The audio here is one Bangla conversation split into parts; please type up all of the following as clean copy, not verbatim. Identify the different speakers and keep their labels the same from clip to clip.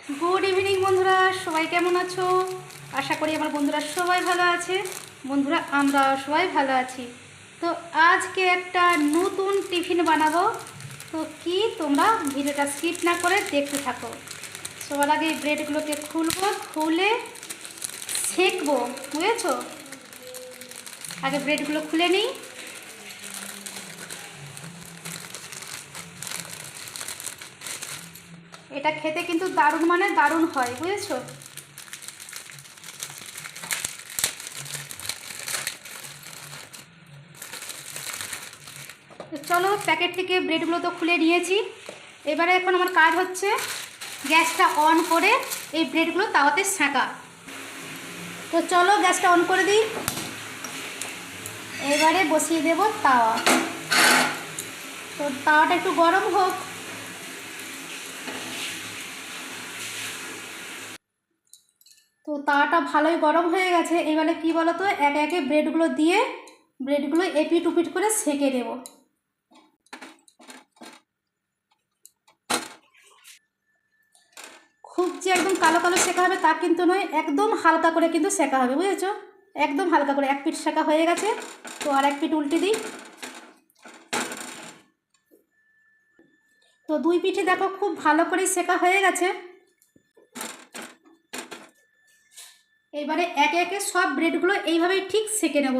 Speaker 1: গুড ইভিনিং বন্ধুরা, সবাই কেমন আছো? আশা করি আমার বন্ধুরা সবাই ভালো আছে। বন্ধুরা, আমরা সবাই ভালো আছি। তো আজকে একটা নতুন টিফিন বানাবো। তো কি তোমরা ভিডিওটা স্কিপ না করে দেখতে থাকো। সবার আগে এই ব্রেডগুলোকে খুলবো, খুলে সেঁকবো, বুঝেছো? আগে ব্রেডগুলো খুলে নিই। এটা খেতে কিন্তু দারুণ মানে দারুণ হয়, বুঝেছো? চলো, প্যাকেট থেকে ব্রেডগুলো তো খুলে নিয়েছি। এবারে এখন আমার কাজ হচ্ছে গ্যাসটা অন করে এই ব্রেডগুলো তাওয়াতে সেঁকা। তো চলো গ্যাসটা অন করে দিই। এবারে বসিয়ে দেব তাওয়া। তো তাওয়াটা একটু গরম হোক। তো তাওয়াটা ভালোই গরম হয়ে গেছে। এবারে কি বলো তো, একে একে ব্রেডগুলো দিয়ে ব্রেডগুলো এপিট উপিট করে সেঁকে দেব। খুব যে একদম কালো কালো শেখা হবে তা কিন্তু নয়, একদম হালকা করে কিন্তু শেখা হবে, বুঝেছো? একদম হালকা করে। এক পিঠ শেখা হয়ে গেছে, তো আর এক পিঠ উল্টে দিই। তো দুই পিঠে দেখো খুব ভালো করে শেখা হয়ে গেছে। এবারে একে একে সব ব্রেডগুলো এইভাবেই ঠিক সেঁকে নেব।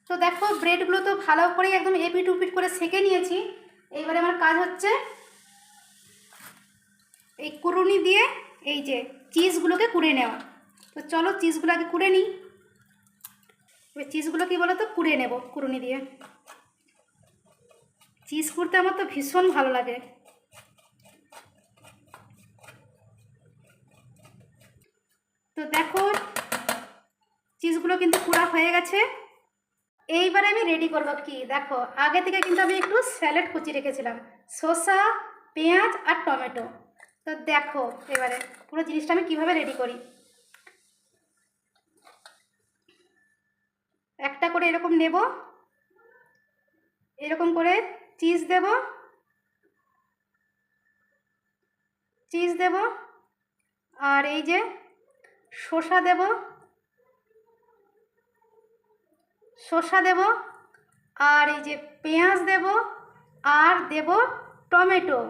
Speaker 1: তো দেখো ব্রেডগুলো তো ভালো করে একদম এপিট উপিট করে সেঁকে নিয়েছি। এইবারে আমার কাজ হচ্ছে এই কুড়ুনি দিয়ে এই যে চিজগুলোকে কুড়ে নেওয়া। তো চলো চিজগুলো আগে কুড়ে নিই। এবার চিজগুলো কি বলো তো কুড়ে নেব কুড়ুনি দিয়ে। চিজ কুড়তে আমার তো ভীষণ ভালো লাগে। তো দেখো চিজগুলো কিন্তু কুড়া হয়ে গেছে। এইবারে আমি রেডি করবো কি দেখো, আগে থেকে কিন্তু আমি একটু স্যালাড কুচি রেখেছিলাম, শসা, পেঁয়াজ আর টমেটো। তো দেখো এবারে পুরো জিনিসটা আমি কিভাবে রেডি করি। একটা করে এরকম নেব, এরকম করে চিজ দেব, চিজ দেব, আর এই যে শসা দেব, শসা দেব, আর এই যে পেঁয়াজ দেব, আর দেব টমেটো,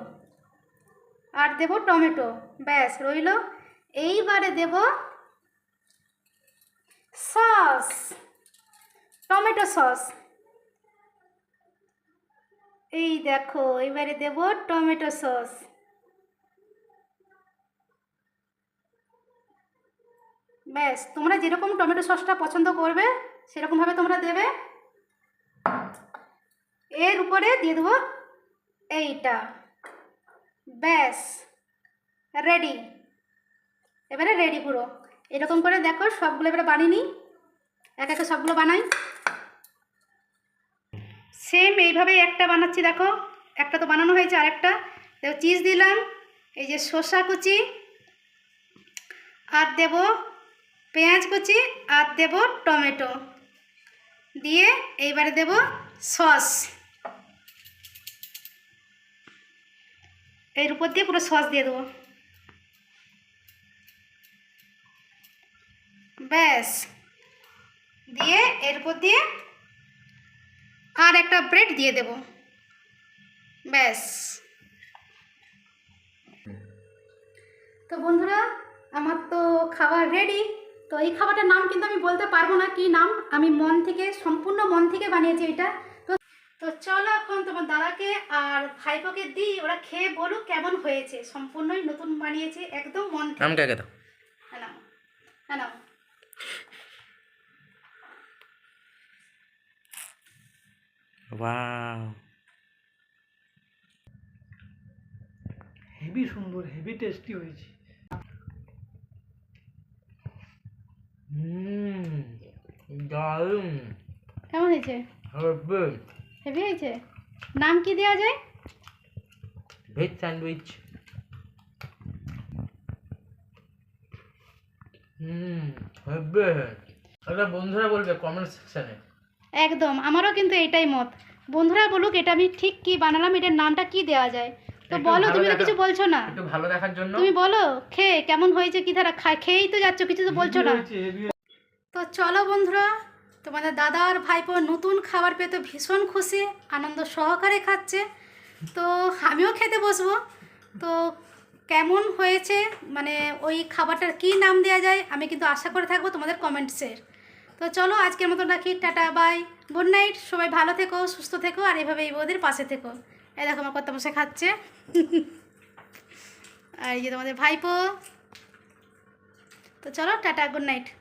Speaker 1: আর দেব টমেটো। ব্যাস রইল। এইবারে দেব সস, টমেটো সস। এই দেখো এবারে দেব টমেটো সস। ব্যাস, তোমরা যেরকম টমেটো সসটা পছন্দ করবে সেরকমভাবে তোমরা দেবে। এর উপরে দিয়ে দেবো এইটা। ব্যাস রেডি। এবারে রেডি পুরো। এরকম করে দেখো সবগুলো এবারে বানিয়ে নিই, এক একে সবগুলো বানাই। সেম এইভাবেই একটা বানাচ্ছি দেখো। একটা তো বানানো হয়েছে, আরেকটা দেখো চিজ দিলাম, এই যে শসা কুচি, আর দেব পেঁয়াজ কুচি, আর দেব টমেটো দিয়ে এইবারে দেব সস। এর উপর দিয়ে পুরো সস দিয়ে দেবো। ব্যাস দিয়ে এর উপর দিয়ে আর একটা ব্রেড দিয়ে দেব। ব্যাস। তো বন্ধুরা, আমার তো খাবার রেডি। তো এই খাবারটার নাম কিন্তু আমি বলতে পারবো না কি নাম, আমি মন থেকে সম্পূর্ণ মন থেকে বানিয়েছি এটা। তো তো চলো এখন তোমার দাদাকে আর ভাইপোকে দিই, ওরা খেয়ে বলুক কেমন হয়েছে। সম্পূর্ণই নতুন বানিয়েছি, একদম মন থেকে।
Speaker 2: নামটা কে দাও?
Speaker 1: হ্যাঁ নাও, হ্যাঁ নাও।
Speaker 2: ওয়াও,
Speaker 3: হেভি সুন্দর, হেভি টেস্টি হয়েছে।
Speaker 2: দারুণ।
Speaker 1: কেমন হয়েছে?
Speaker 2: হবে
Speaker 1: হেভি হয়েছে। নাম কি দেওয়া যায়?
Speaker 2: Veg sandwich. হবে। এটা বন্ধুরা বলবে কমেন্ট সেকশনে।
Speaker 1: একদম, আমারও কিন্তু এইটাই মত। বন্ধুরা বলুক এটা আমি ঠিক কি বানালাম, এটার নামটা কি দেওয়া যায়। তো
Speaker 2: একটু
Speaker 1: বলো,
Speaker 2: ভালো
Speaker 1: তুমি তো
Speaker 2: দেখা-
Speaker 1: কিছু বলছো না।
Speaker 2: একটু ভালো দেখার জন্য
Speaker 1: তুমি বলো খেয়ে কেমন হয়েছে, কি ধারা খেয়েই তো যাচ্ছ, কিছু তো বলছো না।
Speaker 3: হয়েছে হেভি।
Speaker 1: তো চলো বন্ধুরা, তোমাদের দাদা আর ভাইপো নতুন খাবার পেয়ে তো ভীষণ খুশি, আনন্দ সহকারে খাচ্ছে। তো আমিও খেতে বসবো। তো কেমন হয়েছে, মানে ওই খাবারটার কী নাম দেওয়া যায়, আমি কিন্তু আশা করে থাকবো তোমাদের কমেন্টসের। তো চলো আজকের মতো রাখি, টাটা বাই, গুড নাইট, সবাই ভালো থেকো, সুস্থ থেকো, আর এভাবে এই বৌদির পাশে থেকো। এই দেখো আমার কর্তা মশাই খাচ্ছে। আর এই যে তোমাদের ভাইপো। তো চলো টাটা, গুড নাইট।